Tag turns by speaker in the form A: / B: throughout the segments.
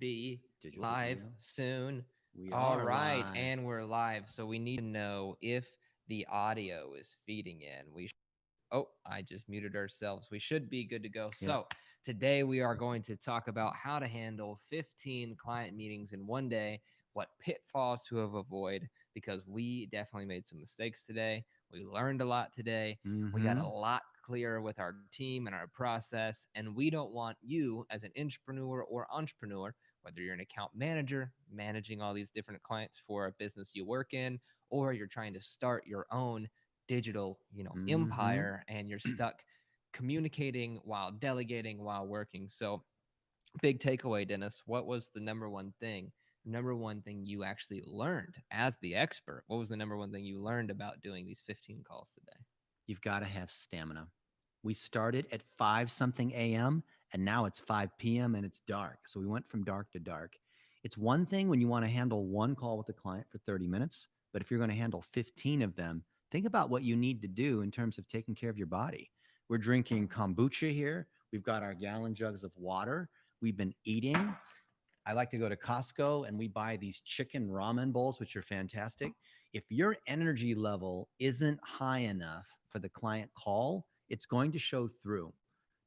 A: be
B: Digital
A: live
B: CEO.
A: soon.
B: We
A: All
B: are
A: right,
B: live.
A: and we're live. So we need to know if the audio is feeding in. Oh, I just muted ourselves. We should be good to go.
B: Yep.
A: So today we are going to talk about how to handle 15 client meetings in one day, what pitfalls to avoid, because we definitely made some mistakes today. We learned a lot today. We got a lot clearer with our team and our process. And we don't want you as an intrapreneur or entrepreneur, whether you're an account manager, managing all these different clients for a business you work in, or you're trying to start your own digital, empire, and you're stuck communicating while delegating while working. So big takeaway, Dennis, what was the number one thing you actually learned as the expert? What was the number one thing you learned about doing these 15 calls today?
B: You've got to have stamina. We started at 5 something a.m. and now it's 5 p.m. and it's dark. So we went from dark to dark. It's one thing when you want to handle one call with a client for 30 minutes, but if you're going to handle 15 of them, think about what you need to do in terms of taking care of your body. We're drinking kombucha here. We've got our gallon jugs of water. We've been eating. I like to go to Costco and we buy these chicken ramen bowls, which are fantastic. If your energy level isn't high enough for the client call, it's going to show through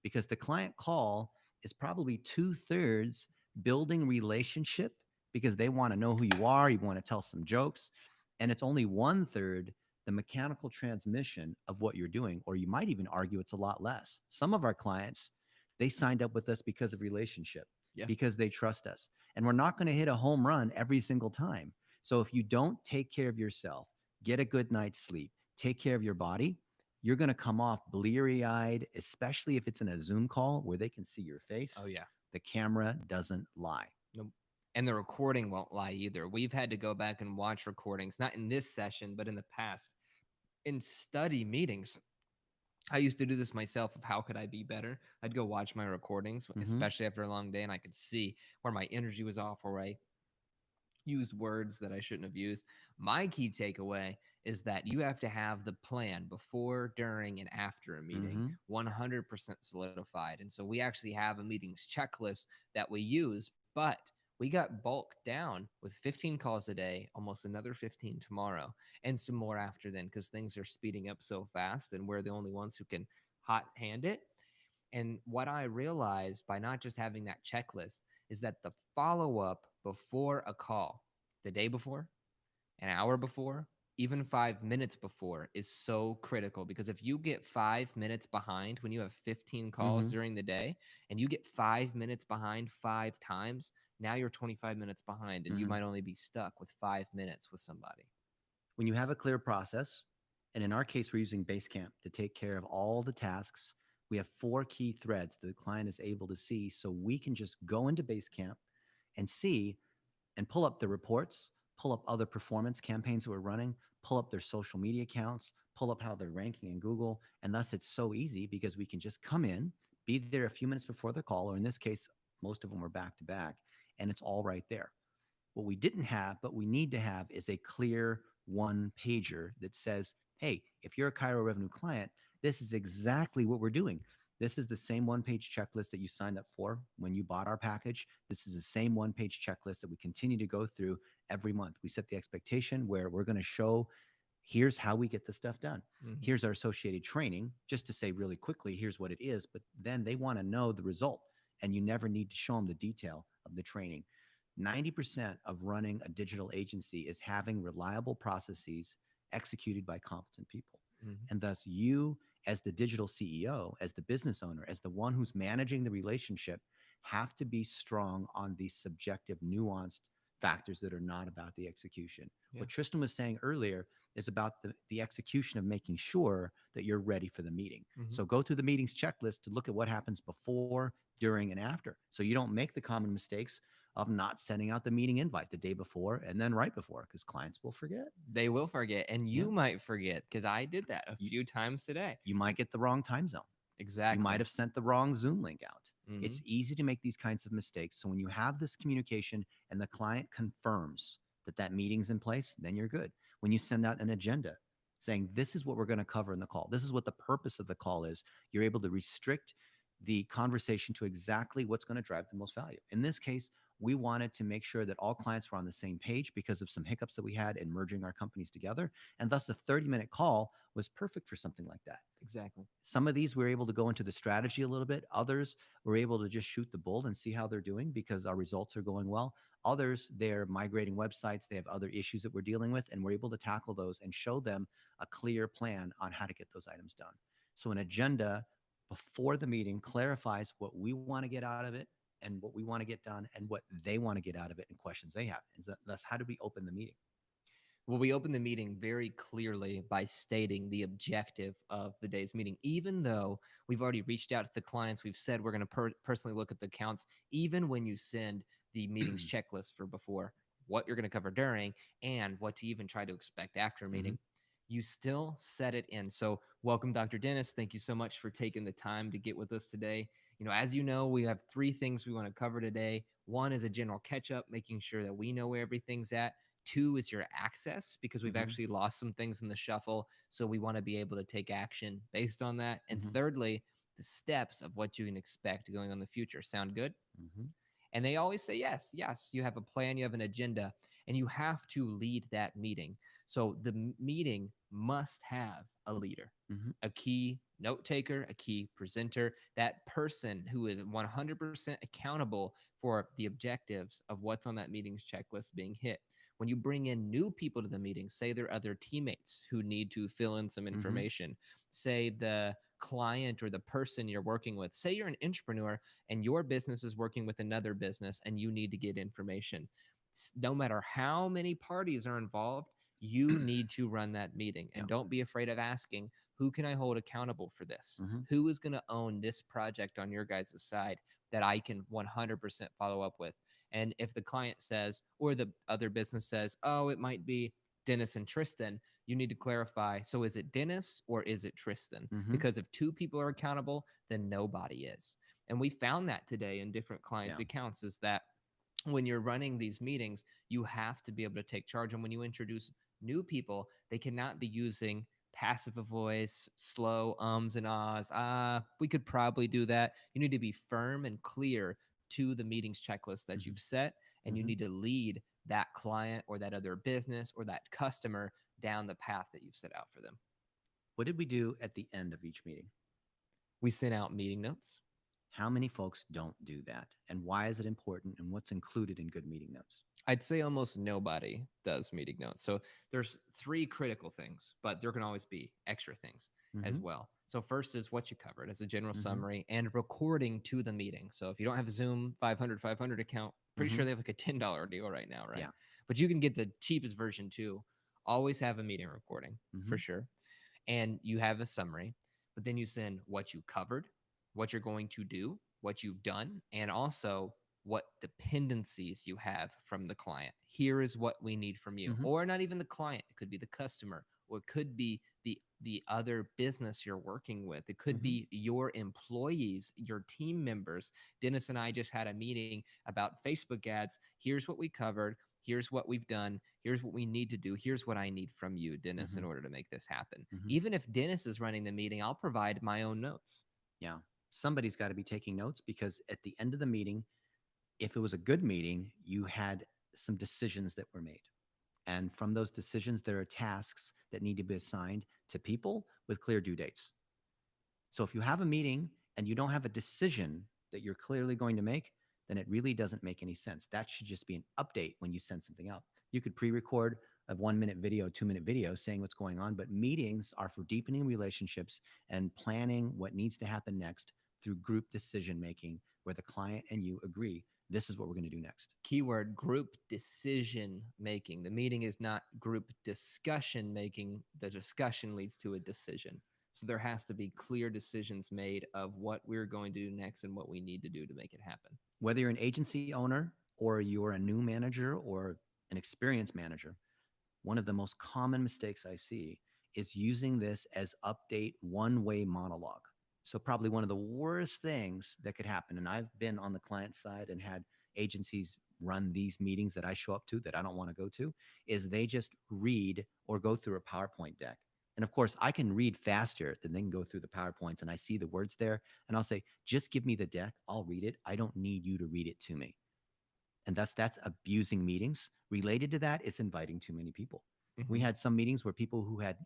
B: because the client call is probably 2/3 building relationship because they want to know who you are. You want to tell some jokes. And it's only 1/3 the mechanical transmission of what you're doing. Or you might even argue it's a lot less. Some of our clients, they signed up with us because of relationship, because they trust us. And we're not going to hit a home run every single time. So if you don't take care of yourself, get a good night's sleep, take care of your body, you're going to come off bleary-eyed, especially if it's in a Zoom call where they can see your face.
A: Oh, yeah.
B: The camera doesn't lie.
A: Nope. And the recording won't lie either. We've had to go back and watch recordings, not in this session, but in the past, in study meetings. I used to do this myself of how could I be better? I'd go watch my recordings, especially after a long day, and I could see where my energy was off, where I used words that I shouldn't have used. My key takeaway is that you have to have the plan before, during, and after a meeting 100% solidified. And so we actually have a meetings checklist that we use, but we got bulked down with 15 calls a day, almost another 15 tomorrow, and some more after then because things are speeding up so fast and we're the only ones who can hot hand it. And what I realized by not just having that checklist is that the follow up before a call, the day before, an hour before, even 5 minutes before is so critical because if you get 5 minutes behind when you have 15 calls during the day and you get 5 minutes behind 5 times, now you're 25 minutes behind and you might only be stuck with 5 minutes with somebody.
B: When you have a clear process, and in our case, we're using BaseCamp to take care of all the tasks. We have 4 key threads that the client is able to see. So we can just go into BaseCamp and see and pull up the reports, pull up other performance campaigns that we're running, pull up their social media accounts, pull up how they're ranking in Google. And thus it's so easy because we can just come in, be there a few minutes before the call, or in this case, most of them were back to back, and it's all right there. What we didn't have, but we need to have is a clear one pager that says, hey, if you're a Cairo Revenue client, this is exactly what we're doing. This is the same one-page checklist that you signed up for when you bought our package. This is the same one-page checklist that we continue to go through every month. We set the expectation where we're going to show, here's how we get the stuff done. Here's our associated training, just to say really quickly, here's what it is. But then they want to know the result, and you never need to show them the detail of the training. 90% of running a digital agency is having reliable processes executed by competent people. And thus you, as the digital CEO, as the business owner, as the one who's managing the relationship, have to be strong on these subjective, nuanced factors that are not about the execution. What Tristan was saying earlier is about the execution of making sure that you're ready for the meeting. So go through the meetings checklist to look at what happens before, during, and after. So you don't make the common mistakes of not sending out the meeting invite the day before and then right before, because clients will forget.
A: They will forget. And you might forget, because I did that a few times today.
B: You might get the wrong time zone.
A: Exactly.
B: You might have sent the wrong Zoom link out. It's easy to make these kinds of mistakes. So when you have this communication and the client confirms that that meeting's in place, then you're good. When you send out an agenda saying, this is what we're going to cover in the call, this is what the purpose of the call is, you're able to restrict the conversation to exactly what's going to drive the most value. In this case, We wanted to make sure that all clients were on the same page because of some hiccups that we had in merging our companies together. And thus, a 30-minute call was perfect for something like that.
A: Exactly.
B: Some of these we were able to go into the strategy a little bit. Others were able to just shoot the bull and see how they're doing because our results are going well. Others, they're migrating websites. They have other issues that we're dealing with, and we're able to tackle those and show them a clear plan on how to get those items done. So, an agenda before the meeting clarifies what we want to get out of it and what we want to get done and what they want to get out of it and questions they have. And thus, how do we open the meeting?
A: Well, we opened the meeting very clearly by stating the objective of the day's meeting. Even though we've already reached out to the clients, we've said we're going to personally look at the accounts, even when you send the meetings checklist for before, what you're going to cover during, and what to even try to expect after a
B: Mm-hmm.
A: meeting, you still set it in. So, welcome, Dr. Dennis. Thank you so much for taking the time to get with us today. As you know, we have three things we want to cover today. One is a general catch up, making sure that we know where everything's at. Two is your access, because we've
B: Mm-hmm.
A: actually lost some things in the shuffle. So we want to be able to take action based on that. And
B: Mm-hmm.
A: thirdly, the steps of what you can expect going on in the future. Sound good?
B: Mm-hmm.
A: And they always say, yes, yes, you have a plan, you have an agenda, and you have to lead that meeting. So the meeting must have a leader,
B: Mm-hmm.
A: a key note taker, a key presenter, that person who is 100% accountable for the objectives of what's on that meeting's checklist being hit. When you bring in new people to the meeting, say they're other teammates who need to fill in some
B: Mm-hmm.
A: information, say the client or the person you're working with, say you're an entrepreneur and your business is working with another business and you need to get information. No matter how many parties are involved, you need to run that meeting.
B: Yeah.
A: And don't be afraid of asking, who can I hold accountable for this?
B: Mm-hmm.
A: Who is going to own this project on your guys' side that I can 100% follow up with? And if the client says, or the other business says, oh, it might be Dennis and Tristan, you need to clarify. So is it Dennis or is it Tristan?
B: Mm-hmm.
A: Because if two people are accountable, then nobody is. And we found that today in different clients'
B: Yeah.
A: accounts is that when you're running these meetings, you have to be able to take charge. And when you introduce new people, they cannot be using passive voice, slow ums and ahs. We could probably do that. You need to be firm and clear to the meetings checklist that
B: Mm-hmm.
A: you've set, and you
B: Mm-hmm.
A: need to lead that client or that other business or that customer down the path that you've set out for them.
B: What did we do at the end of each meeting?
A: We sent out meeting notes.
B: How many folks don't do that? And why is it important? And what's included in good meeting notes?
A: I'd say almost nobody does meeting notes. So there's three critical things, but there can always be extra things
B: Mm-hmm.
A: as well. So first is what you covered as a general
B: Mm-hmm.
A: summary and recording to the meeting. So if you don't have a Zoom 500 account, pretty
B: Mm-hmm.
A: sure they have like a $10 deal right now, right?
B: Yeah.
A: But you can get the cheapest version too. Always have a meeting recording
B: Mm-hmm.
A: for sure. And you have a summary, but then you send what you covered, what you're going to do, what you've done, and also what dependencies you have from the client. Here is what we need from you.
B: Mm-hmm.
A: Or not even the client, it could be the customer, or it could be the other business you're working with. It could
B: Mm-hmm.
A: be your employees, your team members. Dennis and I just had a meeting about Facebook ads. Here's what we covered. Here's what we've done. Here's what we need to do. Here's what I need from you, Dennis,
B: Mm-hmm.
A: in order to make this happen.
B: Mm-hmm.
A: Even if Dennis is running the meeting, I'll provide my own notes.
B: Yeah. Somebody's got to be taking notes because at the end of the meeting, if it was a good meeting, you had some decisions that were made. And from those decisions, there are tasks that need to be assigned to people with clear due dates. So if you have a meeting and you don't have a decision that you're clearly going to make, then it really doesn't make any sense. That should just be an update when you send something out. You could pre-record a 1 minute video, 2 minute video saying what's going on, but meetings are for deepening relationships and planning what needs to happen next through group decision making where the client and you agree this is what we're going to do next.
A: Keyword group decision making. The meeting is not group discussion making. The discussion leads to a decision. So there has to be clear decisions made of what we're going to do next and what we need to do to make it happen.
B: Whether you're an agency owner or you're a new manager or an experienced manager, one of the most common mistakes I see is using this as update one-way monologue. So probably one of the worst things that could happen, and I've been on the client side and had agencies run these meetings that I show up to that I don't want to go to, is they just read or go through a PowerPoint deck. And of course, I can read faster than they can go through the PowerPoints and I see the words there. And I'll say, just give me the deck. I'll read it. I don't need you to read it to me. and thus that's abusing meetings. Related to that is inviting too many people. We
A: Hmm.
B: had some meetings where people who had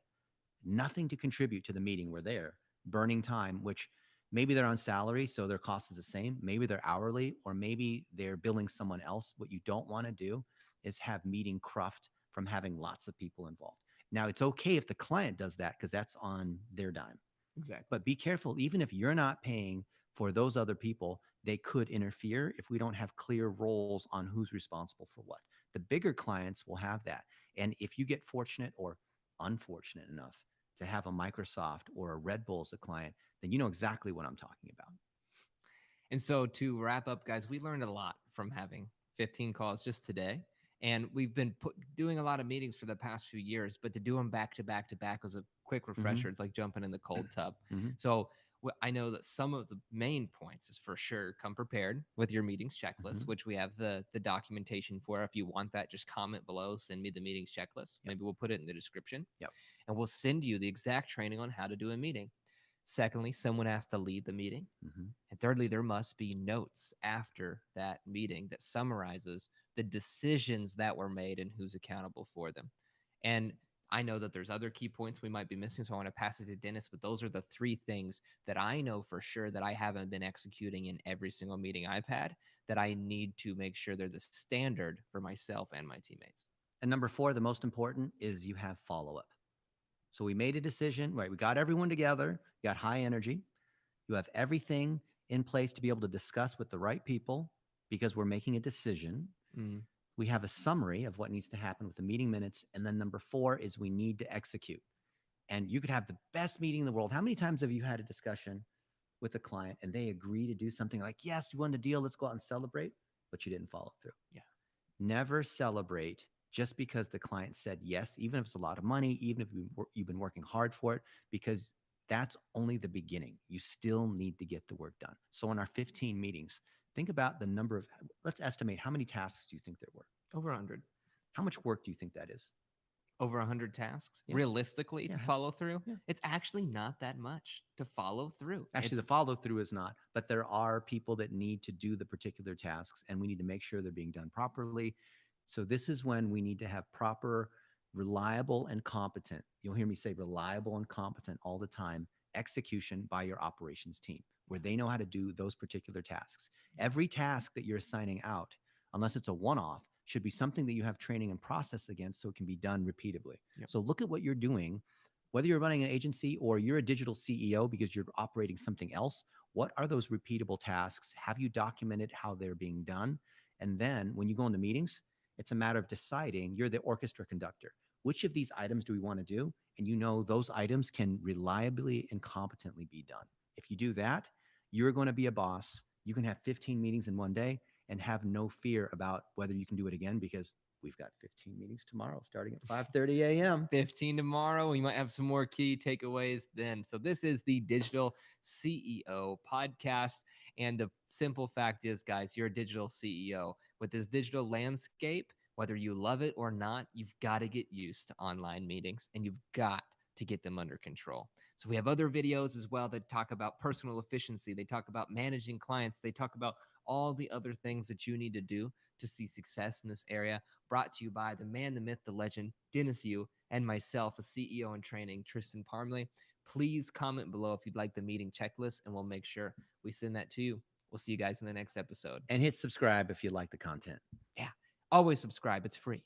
B: nothing to contribute to the meeting were there, burning time, which maybe they're on salary, so their cost is the same. Maybe they're hourly, or maybe they're billing someone else. What you don't want to do is have meeting cruft from having lots of people involved. Now, it's okay if the client does that because that's on their dime.
A: Exactly.
B: But be careful, even if you're not paying for those other people, they could interfere if we don't have clear roles on who's responsible for what. The bigger clients will have that. And if you get fortunate or unfortunate enough to have a Microsoft or a Red Bull as a client, then you know exactly what I'm talking about.
A: And so to wrap up, guys, we learned a lot from having 15 calls just today. And we've been doing a lot of meetings for the past few years, but to do them back to back to back was a quick
B: Hmm.
A: refresher. It's like jumping in the cold tub.
B: Hmm.
A: So I know that some of the main points is for sure come prepared with your meetings checklist,
B: Hmm.
A: which we have the documentation for. If you want that, just comment below, send me the meetings checklist.
B: Yep.
A: Maybe we'll put it in the description,
B: Yep.
A: and we'll send you the exact training on how to do a meeting. Secondly, someone has to lead the meeting.
B: Hmm.
A: And thirdly, there must be notes after that meeting that summarizes the decisions that were made and who's accountable for them. And I know that there's other key points we might be missing, so I want to pass it to Dennis, but those are the three things that I know for sure that I haven't been executing in every single meeting I've had that I need to make sure they're the standard for myself and my teammates.
B: And number four, the most important is you have follow up. So we made a decision, right? We got everyone together, got high energy. You have everything in place to be able to discuss with the right people because we're making a decision.
A: Mm,
B: We have a summary of what needs to happen with the meeting minutes. And then number four is we need to execute. And you could have the best meeting in the world. How many times have you had a discussion with a client and they agree to do something like, yes, you won the deal, let's go out and celebrate, but you didn't follow through?
A: yeah,
B: Never celebrate just because the client said yes, even if it's a lot of money, even if you've been working hard for it, because that's only the beginning. You still need to get the work done. So in our 15 meetings, think about the number of, let's estimate how many tasks do you think there were?
A: over 100.
B: How much work do you think that is?
A: Over 100 tasks
B: Yeah.
A: realistically
B: Yeah.
A: to follow through,
B: Yeah.
A: it's actually not that much to follow through.
B: Actually, the
A: It's
B: follow through is not, but there are people that need to do the particular tasks, and we need to make sure they're being done properly. So, this is when we need to have proper, reliable, and competent. You'll hear me say reliable and competent all the time execution by your operations team, where they know how to do those particular tasks. Every task that you're assigning out, unless it's a one off, should be something that you have training and process against so it can be done repeatably.
A: Yep.
B: So, look at what you're doing whether you're running an agency or you're a digital CEO because you're operating something else, what are those repeatable tasks? Have you documented how they're being done? And then when you go into meetings, it's a matter of deciding you're the orchestra conductor. Which of these items do we want to do? And you know those items can reliably and competently be done. If you do that, you're going to be a boss. You can have 15 meetings in one day and have no fear about whether you can do it again because we've got 15 meetings tomorrow starting at 5:30 a.m.
A: 15 tomorrow. We might have some more key takeaways then. So, this is the Digital CEO podcast. And the simple fact is, guys, you're a digital CEO. With this digital landscape, whether you love it or not, you've got to get used to online meetings and you've got to get them under control. So, we have other videos as well that talk about personal efficiency. They talk about managing clients. They talk about all the other things that you need to do to see success in this area, brought to you by the man, the myth, the legend, Dennis Yu, and myself, a CEO in training, Tristan Parmley. Please comment below if you'd like the meeting checklist, and we'll make sure we send that to you. We'll see you guys in the next episode.
B: And hit subscribe if you like the content.
A: Yeah, always subscribe. It's free.